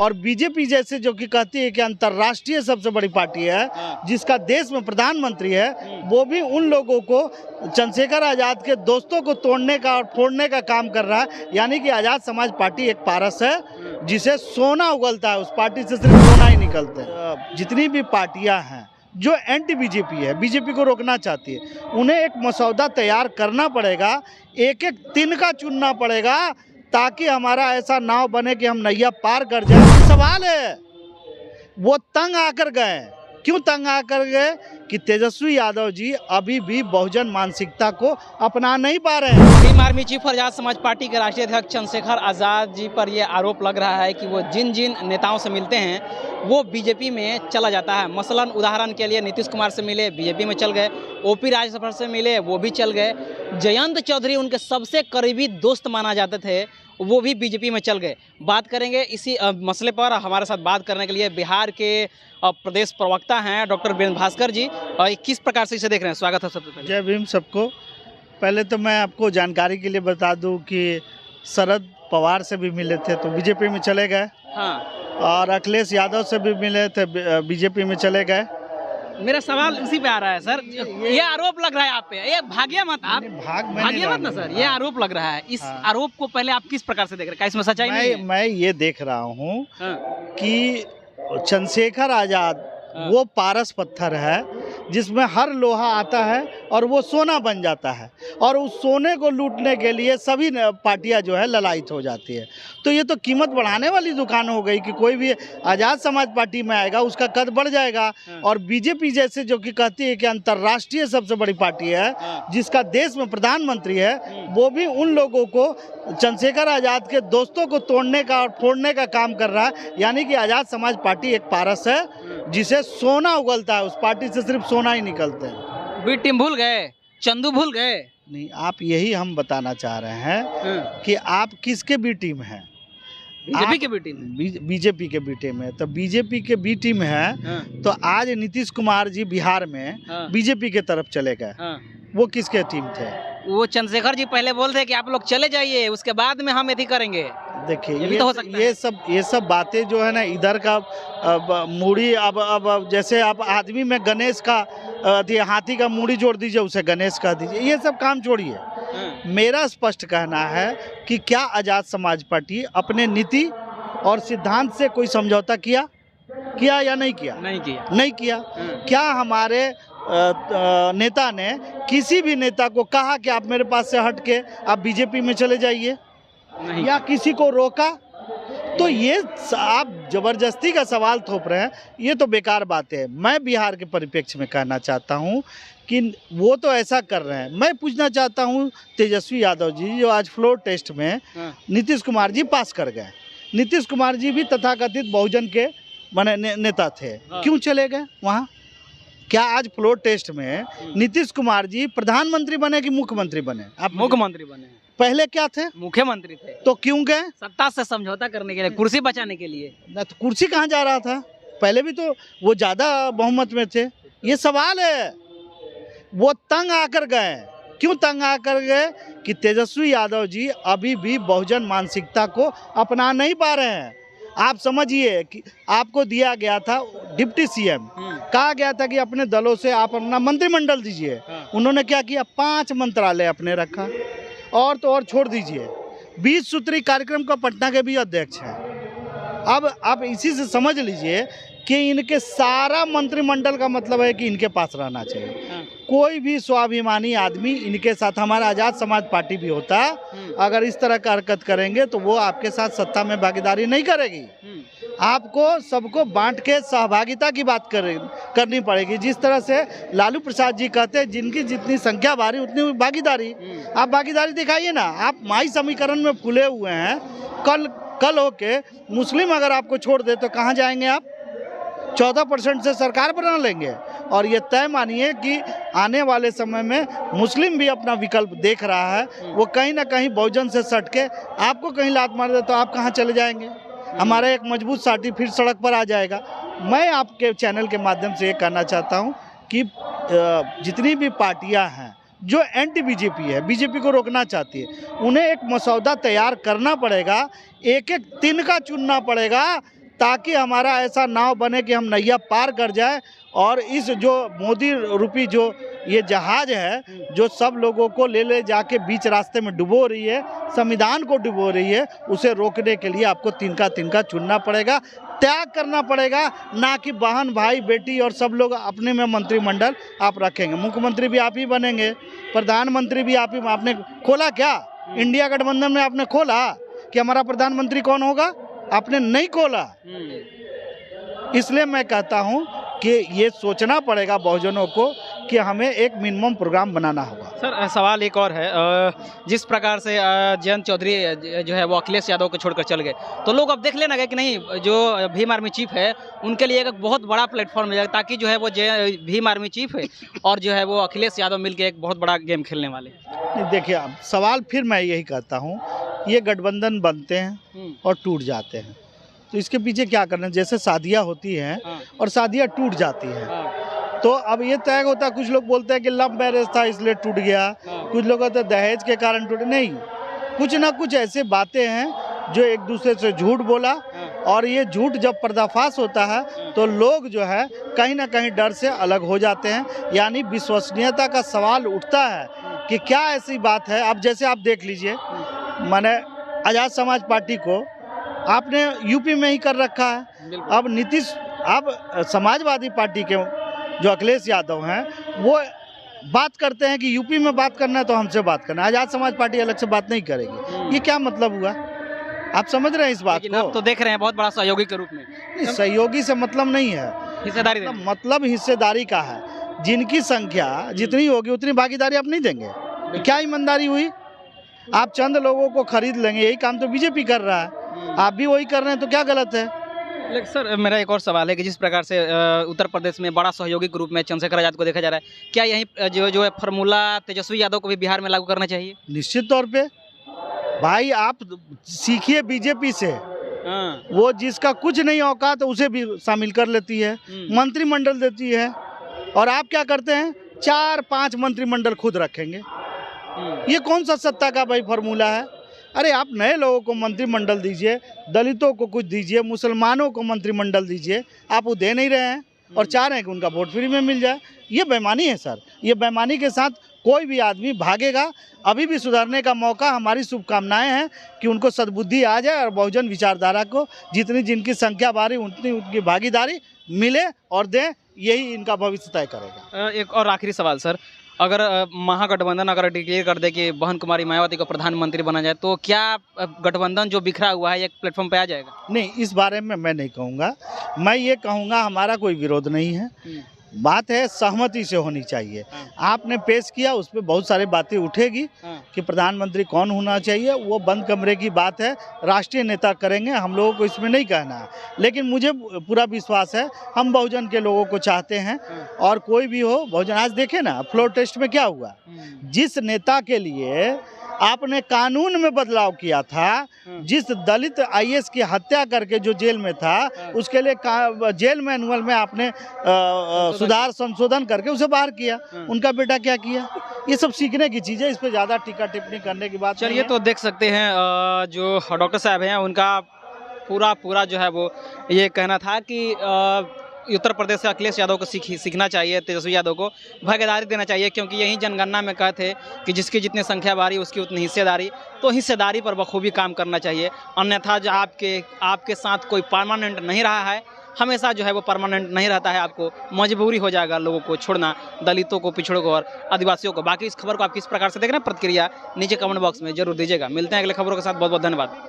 और बीजेपी जैसे जो कि कहती है कि अंतर्राष्ट्रीय सबसे बड़ी पार्टी है, जिसका देश में प्रधानमंत्री है, वो भी उन लोगों को, चंद्रशेखर आज़ाद के दोस्तों को तोड़ने का और फोड़ने का काम कर रहा है। यानी कि आज़ाद समाज पार्टी एक पारस है जिसे सोना उगलता है, उस पार्टी से सिर्फ सोना ही निकलता है। जितनी भी पार्टियां हैं जो एंटी बीजेपी है, बीजेपी को रोकना चाहती है, उन्हें एक मसौदा तैयार करना पड़ेगा, एक एक तिनका चुनना पड़ेगा, ताकि हमारा ऐसा नाव बने कि हम नैया पार कर जाए। सवाल है वो तंग आकर गए, क्यों तंग आकर गए कि तेजस्वी यादव जी अभी भी बहुजन मानसिकता को अपना नहीं पा रहे हैं। भीम आर्मी चीफ और आज़ाद समाज पार्टी के राष्ट्रीय अध्यक्ष चंद्रशेखर आज़ाद जी पर यह आरोप लग रहा है कि वो जिन जिन नेताओं से मिलते हैं वो बीजेपी में चला जाता है। मसलन उदाहरण के लिए नीतीश कुमार से मिले, बीजेपी में चल गए, ओपी राजभर से मिले, वो भी चल गए, जयंत चौधरी उनके सबसे करीबी दोस्त माना जाते थे, वो भी बीजेपी में चल गए। बात करेंगे इसी मसले पर। हमारे साथ बात करने के लिए बिहार के प्रदेश प्रवक्ता हैं डॉक्टर वीरेंद्र भास्कर जी। किस प्रकार से इसे देख रहे हैं? स्वागत है सबसे पहले। जय भीम सबको। पहले तो मैं आपको जानकारी के लिए बता दूं कि शरद पवार से भी मिले थे तो बीजेपी में चले गए। हाँ। और अखिलेश यादव से भी मिले थे, बीजेपी में चले गए। मेरा सवाल इसी पे आ रहा है सर, ये आरोप लग रहा है आप पे, ये भागिया मत आप, भागिया मत ना सर, ये आरोप लग रहा है। इस आरोप को पहले आप किस प्रकार से देख रहे हैं? क्या इसमें सच्चाई नहीं है? मैं ये देख रहा हूँ कि चंद्रशेखर आज़ाद वो पारस पत्थर है जिसमें हर लोहा आता है और वो सोना बन जाता है, और उस सोने को लूटने के लिए सभी पार्टियां जो है ललायत हो जाती है। तो ये तो कीमत बढ़ाने वाली दुकान हो गई कि कोई भी आज़ाद समाज पार्टी में आएगा उसका कद बढ़ जाएगा। और बीजेपी जैसे जो कि कहती है कि अंतर्राष्ट्रीय सबसे बड़ी पार्टी है, जिसका देश में प्रधानमंत्री है, वो भी उन लोगों को, चंद्रशेखर आज़ाद के दोस्तों को तोड़ने का और फोड़ने का काम कर रहा है। यानी कि आज़ाद समाज पार्टी एक पारस है जिसे सोना उगलता है, उस पार्टी से सिर्फ सोना ही निकलते हैं। बी टीम भूल गए, चंदू भूल गए? नहीं, आप यही हम बताना चाह रहे हैं कि आप किसके बी टीम हैं? बीजेपी के बी टीम। बीजेपी के बी टीम है। तो बीजेपी के बी टीम है तो आज नीतीश कुमार जी बिहार में बीजेपी के तरफ चले गए, वो किसके टीम थे? वो चंद्रशेखर जी पहले बोलते कि आप लोग चले जाइए, उसके बाद में हम यदि करेंगे। देखिए ये ये सब बातें जो है ना, इधर का मूड़ी, अब जैसे आप आदमी में गणेश का हाथी का मूड़ी जोड़ दीजिए, उसे गणेश कह दीजिए, ये सब काम छोड़िए। मेरा स्पष्ट कहना है कि क्या आज़ाद समाज पार्टी अपने नीति और सिद्धांत से कोई समझौता किया या नहीं किया? नहीं किया। क्या हमारे नेता ने किसी भी नेता को कहा कि आप मेरे पास से हट के आप बीजेपी में चले जाइए, या किसी को रोका? तो ये आप जबरदस्ती का सवाल थोप रहे हैं, ये तो बेकार बात है। मैं बिहार के परिप्रेक्ष्य में कहना चाहता हूँ कि वो तो ऐसा कर रहे हैं। मैं पूछना चाहता हूँ तेजस्वी यादव जी, जो आज फ्लोर टेस्ट में नीतीश कुमार जी पास कर गए, नीतीश कुमार जी भी तथाकथित बहुजन के नेता थे, क्यों चले गए वहाँ? क्या आज फ्लोर टेस्ट में नीतीश कुमार जी प्रधानमंत्री बने कि मुख्यमंत्री बने? आप मुख्यमंत्री बने। पहले क्या थे? मुख्यमंत्री थे। तो क्यों गए? सत्ता से समझौता करने के लिए, कुर्सी बचाने के लिए। ना तो कुर्सी कहाँ जा रहा था? पहले भी तो वो ज्यादा बहुमत में थे। ये सवाल है वो तंग आकर गए, क्यों तंग आकर गए कि तेजस्वी यादव जी अभी भी बहुजन मानसिकता को अपना नहीं पा रहे हैं। आप समझिए कि आपको दिया गया था डिप्टी सीएम, कहा गया था कि अपने दलों से आप अपना मंत्रिमंडल दीजिए। उन्होंने क्या किया? 5 मंत्रालय अपने रखा, और तो और छोड़ दीजिए 20 सूत्री कार्यक्रम का पटना के भी अध्यक्ष हैं। अब आप इसी से समझ लीजिए कि इनके सारा मंत्रिमंडल का मतलब है कि इनके पास रहना चाहिए। कोई भी स्वाभिमानी आदमी इनके साथ, हमारा आज़ाद समाज पार्टी भी होता, अगर इस तरह का हरकत करेंगे तो वो आपके साथ सत्ता में भागीदारी नहीं करेगी। आपको सबको बांट के सहभागिता की बात करनी पड़ेगी। जिस तरह से लालू प्रसाद जी कहते हैं, जिनकी जितनी संख्या भारी उतनी भागीदारी। आप भागीदारी दिखाइए ना। आप माई समीकरण में फूले हुए हैं, कल होके मुस्लिम अगर आपको छोड़ दे तो कहाँ जाएंगे आप? 14% से सरकार बना लेंगे। और ये तय मानिए कि आने वाले समय में मुस्लिम भी अपना विकल्प देख रहा है। वो कहीं ना कहीं बहुजन से सट के आपको कहीं लात मार दे तो आप कहाँ चले जाएंगे? हमारा एक मजबूत साथी फिर सड़क पर आ जाएगा। मैं आपके चैनल के माध्यम से ये कहना चाहता हूँ कि जितनी भी पार्टियाँ हैं जो एंटी बीजेपी है, बीजेपी को रोकना चाहती है, उन्हें एक मसौदा तैयार करना पड़ेगा, एक एक तिनका चुनना पड़ेगा, ताकि हमारा ऐसा नाव बने कि हम नैया पार कर जाए और इस जो मोदी रूपी जो ये जहाज है जो सब लोगों को ले जाके बीच रास्ते में डुबो रही है, संविधान को डुबो रही है, उसे रोकने के लिए आपको तिनका तिनका चुनना पड़ेगा, त्याग करना पड़ेगा, ना कि बहन भाई बेटी और सब लोग अपने में मंत्रिमंडल आप रखेंगे। मुख्यमंत्री भी आप ही बनेंगे, प्रधानमंत्री भी आप ही। आपने खोला क्या इंडिया गठबंधन में? आपने खोला कि हमारा प्रधानमंत्री कौन होगा? आपने नहीं खोला। इसलिए मैं कहता हूं कि ये सोचना पड़ेगा बहुजनों को कि हमें एक मिनिमम प्रोग्राम बनाना होगा। सर सवाल एक और है, जिस प्रकार से जयंत चौधरी जो है वो अखिलेश यादव को छोड़कर चल गए, तो लोग अब देख लेना गए कि नहीं जो भीम आर्मी चीफ है उनके लिए एक बहुत बड़ा प्लेटफॉर्म मिलेगा, ताकि जो है वो भीम आर्मी चीफ है और जो है वो अखिलेश यादव मिलकर एक बहुत बड़ा गेम खेलने वाले। देखिए अब सवाल फिर मैं यही कहता हूँ, ये गठबंधन बनते हैं और टूट जाते हैं, तो इसके पीछे क्या करना है? जैसे शादियाँ होती हैं और शादियाँ टूट जाती हैं, तो अब ये तय होता है। कुछ लोग बोलते हैं कि लव मैरिज था इसलिए टूट गया, कुछ लोग कहते हैं दहेज के कारण टूटे। नहीं, कुछ ना कुछ ऐसे बातें हैं जो एक दूसरे से झूठ बोला, और ये झूठ जब पर्दाफाश होता है तो लोग जो है कहीं ना कहीं डर से अलग हो जाते हैं, यानी विश्वसनीयता का सवाल उठता है कि क्या ऐसी बात है। अब जैसे आप देख लीजिए, मैंने आज़ाद समाज पार्टी को आपने यूपी में ही कर रखा है। अब नीतीश, अब समाजवादी पार्टी के जो अखिलेश यादव हैं वो बात करते हैं कि यूपी में बात करना है तो हमसे बात करना है, आज़ाद समाज पार्टी अलग से बात नहीं करेगी। ये क्या मतलब हुआ? आप समझ रहे हैं इस बात को? आप तो देख रहे हैं बहुत बड़ा सहयोगी के रूप में। सहयोगी से मतलब नहीं है, हिस्सेदारी मतलब हिस्सेदारी का है। जिनकी संख्या जितनी होगी उतनी भागीदारी आप नहीं देंगे, क्या ईमानदारी हुई? आप चंद लोगों को खरीद लेंगे, यही काम तो बीजेपी कर रहा है, आप भी वही कर रहे हैं, तो क्या गलत है? लेकिन सर मेरा एक और सवाल है कि जिस प्रकार से उत्तर प्रदेश में बड़ा सहयोगी के रूप में चंद्रशेखर आजाद को देखा जा रहा है, क्या यही जो है फार्मूला तेजस्वी यादव को भी बिहार में लागू करना चाहिए? निश्चित तौर पे भाई, आप सीखिए बीजेपी से। वो जिसका कुछ नहीं औकात उसे भी शामिल कर लेती है, मंत्रिमंडल देती है, और आप क्या करते हैं? 4-5 मंत्रिमंडल खुद रखेंगे। ये कौन सा सत्ता का भाई फार्मूला है? अरे आप नए लोगों को मंत्रिमंडल दीजिए, दलितों को कुछ दीजिए, मुसलमानों को मंत्रिमंडल दीजिए, आप वो दे नहीं रहे हैं और चाह रहे हैं कि उनका वोट फ्री में मिल जाए। ये बेईमानी है सर, ये बेईमानी के साथ कोई भी आदमी भागेगा। अभी भी सुधरने का मौका, हमारी शुभकामनाएं हैं कि उनको सद्बुद्धि आ जाए और बहुजन विचारधारा को जितनी जिनकी संख्या बारी उतनी उनकी भागीदारी मिले और दें, यही इनका भविष्य तय करेगा। एक और आखिरी सवाल सर, अगर महागठबंधन अगर डिक्लेयर कर दे कि बहन कुमारी मायावती को प्रधानमंत्री बना जाए, तो क्या गठबंधन जो बिखरा हुआ है एक प्लेटफॉर्म पे आ जाएगा? नहीं, इस बारे में मैं नहीं कहूँगा। मैं ये कहूँगा हमारा कोई विरोध नहीं है, बात है सहमति से होनी चाहिए। आपने पेश किया, उस पर बहुत सारी बातें उठेगी कि प्रधानमंत्री कौन होना चाहिए, वो बंद कमरे की बात है, राष्ट्रीय नेता करेंगे, हम लोगों को इसमें नहीं कहना है। लेकिन मुझे पूरा विश्वास है, हम बहुजन के लोगों को चाहते हैं, और कोई भी हो बहुजन। आज देखे ना फ्लोर टेस्ट में क्या हुआ, जिस नेता के लिए आपने कानून में बदलाव किया था, जिस दलित आईएएस की हत्या करके जो जेल में था, उसके लिए जेल मैनुअल में आपने सुधार संशोधन करके उसे बाहर किया, उनका बेटा क्या किया? ये सब सीखने की चीज़ है, इस पर ज़्यादा टीका टिप्पणी करने की बात। चलिए, तो देख सकते हैं जो डॉक्टर साहब हैं उनका पूरा जो है वो ये कहना था कि उत्तर प्रदेश से अखिलेश यादव को सीखना चाहिए, तेजस्वी यादव को भागीदारी देना चाहिए, क्योंकि यही जनगणना में कहे थे कि जिसकी जितनी संख्या बारी उसकी उतनी हिस्सेदारी, तो हिस्सेदारी पर बखूबी काम करना चाहिए। अन्यथा जो आपके साथ कोई परमानेंट नहीं रहा है, हमेशा जो है वो परमानेंट नहीं रहता है, आपको मजबूरी हो जाएगा लोगों को छोड़ना, दलितों को, पिछड़ों को और आदिवासियों को। बाकी इस खबर को आप किस प्रकार से देख रहे हैं, प्रतिक्रिया नीचे कमेंट बॉक्स में जरूर दीजिएगा। मिलते हैं अगले खबरों के साथ, बहुत बहुत धन्यवाद।